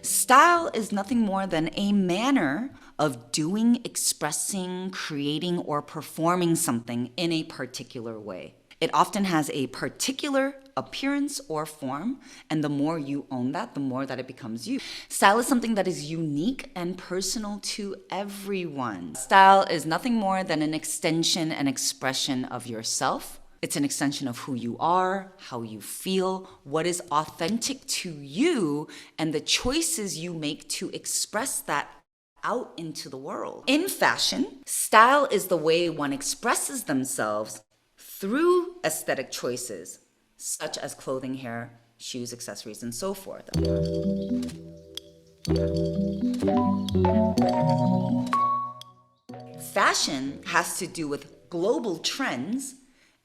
Style is nothing more than a manner of doing, expressing, creating, or performing something in a particular way. It often has a particular appearance or form, and the more you own that, the more that it becomes you. Style is something that is unique and personal to everyone. Style is nothing more than an extension and expression of yourself. It's an extension of who you are, how you feel, what is authentic to you, and the choices you make to express that out into the world. In fashion, style is the way one expresses themselves through aesthetic choices, such as clothing, hair, shoes, accessories, and so forth. Fashion has to do with global trends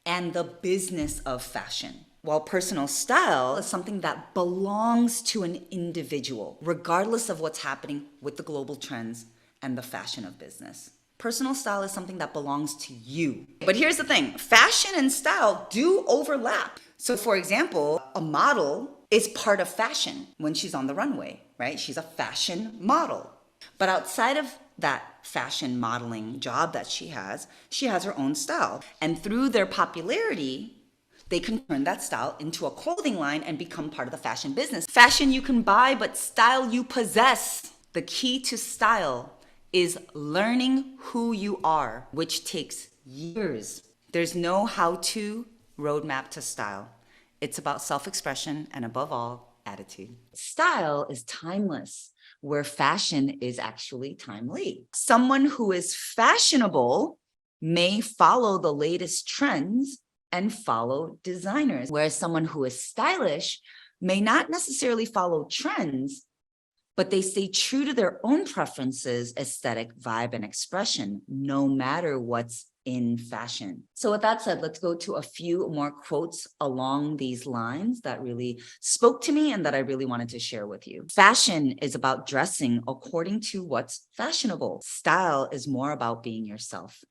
and the business of fashion, while personal style is something that belongs to an individual, regardless of what's happening with the global trends and the fashion of business. Personal style is something that belongs to you. But here's the thing, fashion and style do overlap. So for example, a model is part of fashion when she's on the runway, right? She's a fashion model. But outside of that fashion modeling job that she has her own style. And through their popularity, they can turn that style into a clothing line and become part of the fashion business. Fashion you can buy, but style you possess. The key to style is learning who you are, which takes years. There's no how-to roadmap to style. It's about self-expression and above all, attitude. Style is timeless, where fashion is actually timely. Someone who is fashionable may follow the latest trends and follow designers, whereas someone who is stylish may not necessarily follow trends, but they stay true to their own preferences, aesthetic, vibe, and expression, no matter what's in fashion. So with that said, let's go to a few more quotes along these lines that really spoke to me and that I really wanted to share with you. Fashion is about dressing according to what's fashionable. Style is more about being yourself.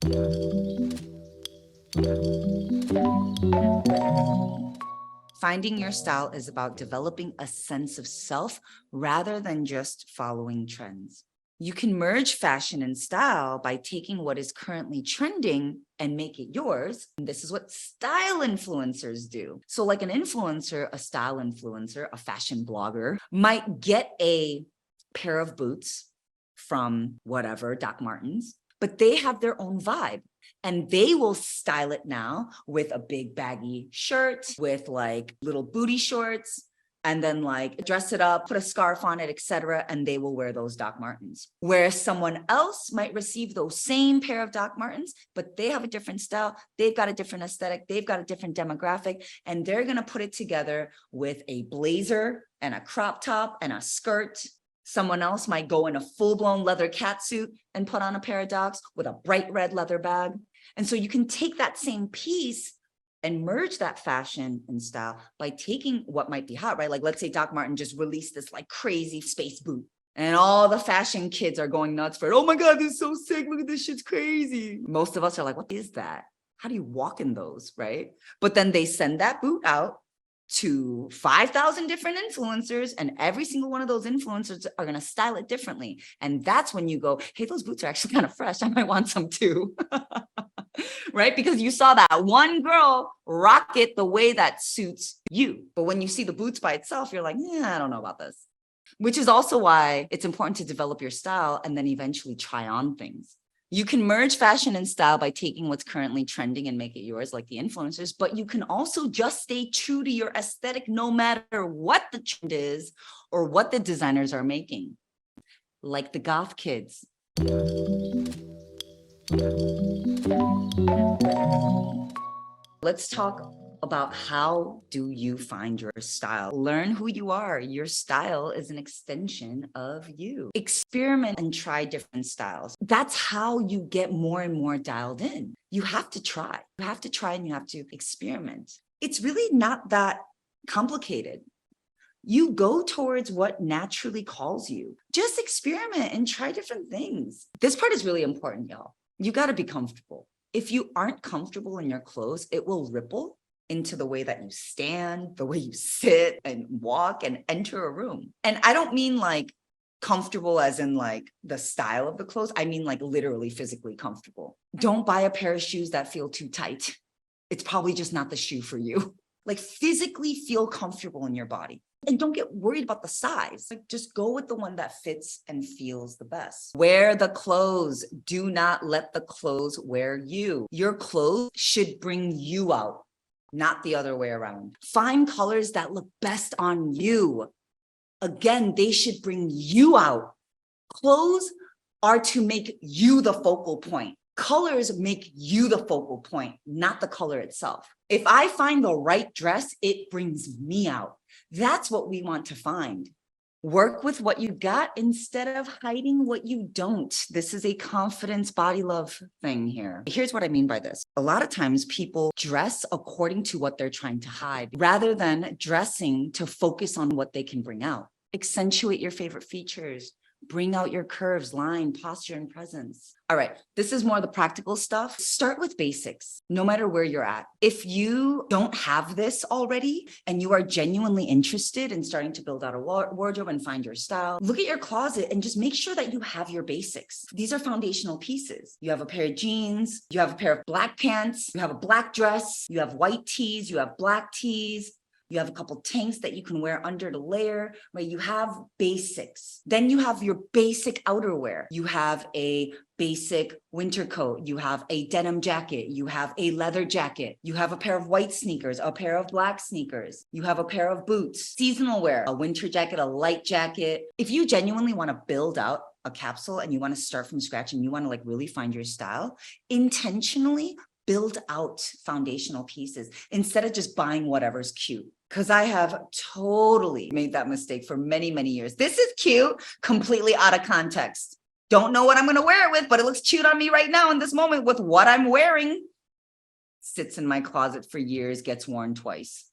Finding your style is about developing a sense of self rather than just following trends. You can merge fashion and style by taking what is currently trending and make it yours. And this is what style influencers do. So like an influencer, a style influencer, a fashion blogger might get a pair of boots from whatever, Doc Martens, but they have their own vibe. And they will style it now with a big baggy shirt, with like little booty shorts, and then like dress it up, put a scarf on it, etc. And they will wear those Doc Martens. Whereas someone else might receive those same pair of Doc Martens, but they have a different style. They've got a different aesthetic. They've got a different demographic, and they're going to put it together with a blazer and a crop top and a skirt. Someone else might go in a full-blown leather catsuit and put on a pair of Docs with a bright red leather bag. And so you can take that same piece and merge that fashion and style by taking what might be hot, right? Like let's say Doc Marten just released this like crazy space boot and all the fashion kids are going nuts for it. Oh my God, this is so sick. Look at this, shit's crazy. Most of us are like, what is that? How do you walk in those, right? But then they send that boot out to 5,000 different influencers, and every single one of those influencers are going to style it differently. And that's when you go, hey, those boots are actually kind of fresh. I might want some too. Right? Because you saw that one girl rock it the way that suits you. But when you see the boots by itself, you're like, yeah, I don't know about this. Which is also why it's important to develop your style and then eventually try on things. You can merge fashion and style by taking what's currently trending and make it yours, like the influencers, but you can also just stay true to your aesthetic no matter what the trend is or what the designers are making, like the goth kids. Let's talk about how do you find your style. Learn who you are. Your style is an extension of you. Experiment and try different styles. That's how you get more and more dialed in. You have to try. You have to try and you have to experiment. It's really not that complicated. You go towards what naturally calls you. Just experiment and try different things. This part is really important, y'all. You got to be comfortable. If you aren't comfortable in your clothes, it will ripple into the way that you stand, the way you sit and walk and enter a room. And I don't mean like comfortable as in like the style of the clothes. I mean like literally physically comfortable. Don't buy a pair of shoes that feel too tight. It's probably just not the shoe for you. Like physically feel comfortable in your body. And don't get worried about the size. Like just go with the one that fits and feels the best. Wear the clothes. Do not let the clothes wear you. Your clothes should bring you out, not the other way around. Find colors that look best on you. Again, they should bring you out. Clothes are to make you the focal point. Colors make you the focal point, not the color itself. If I find the right dress, it brings me out. That's what we want to find. Work with what you got instead of hiding what you don't. This is a confidence body love thing here. Here's what I mean by this. A lot of times people dress according to what they're trying to hide rather than dressing to focus on what they can bring out. Accentuate your favorite features. Bring out your curves, line, posture, and presence. All right, this is more of the practical stuff. Start with basics, no matter where you're at. If you don't have this already and you are genuinely interested in starting to build out a wardrobe and find your style, look at your closet and just make sure that you have your basics. These are foundational pieces. You have a pair of jeans, you have a pair of black pants, you have a black dress, you have white tees, you have black tees, you have a couple tanks that you can wear under the layer, right? You have basics. Then you have your basic outerwear. You have a basic winter coat. You have a denim jacket. You have a leather jacket. You have a pair of white sneakers, a pair of black sneakers. You have a pair of boots, seasonal wear, a winter jacket, a light jacket. If you genuinely want to build out a capsule and you want to start from scratch and you want to like really find your style, intentionally build out foundational pieces instead of just buying whatever's cute. Because I have totally made that mistake for many, many years. This is cute, completely out of context. Don't know what I'm going to wear it with, but it looks cute on me right now in this moment with what I'm wearing. Sits in my closet for years, gets worn twice.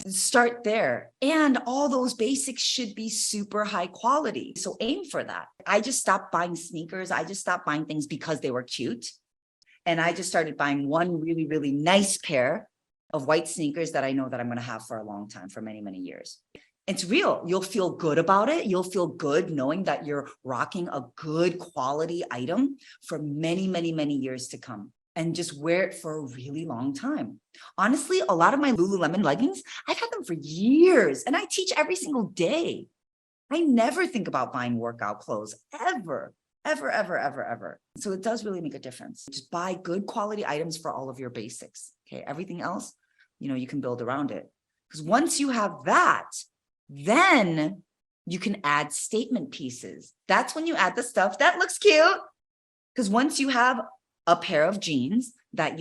Start there. And all those basics should be super high quality. So aim for that. I just stopped buying sneakers. I just stopped buying things because they were cute. And I just started buying one really, really nice pair of white sneakers that I know that I'm going to have for a long time, for many, many years. It's real. You'll feel good about it. You'll feel good knowing that you're rocking a good quality item for many, many, many years to come, and just wear it for a really long time. Honestly, a lot of my Lululemon leggings, I've had them for years and I teach every single day. I never think about buying workout clothes ever. Ever, ever, ever, ever. So it does really make a difference. Just buy good quality items for all of your basics. Okay. Everything else, you can build around it. Because once you have that, then you can add statement pieces. That's when you add the stuff that looks cute. Because once you have a pair of jeans that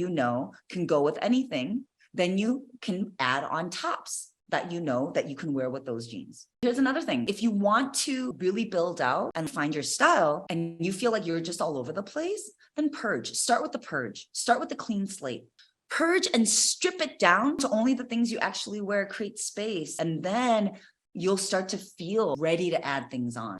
can go with anything, then you can add on tops that that you can wear with those jeans. Here's another thing. If you want to really build out and find your style and you feel like you're just all over the place, then purge. Start with the purge. Start with the clean slate. Purge and strip it down to only the things you actually wear, create space. And then you'll start to feel ready to add things on.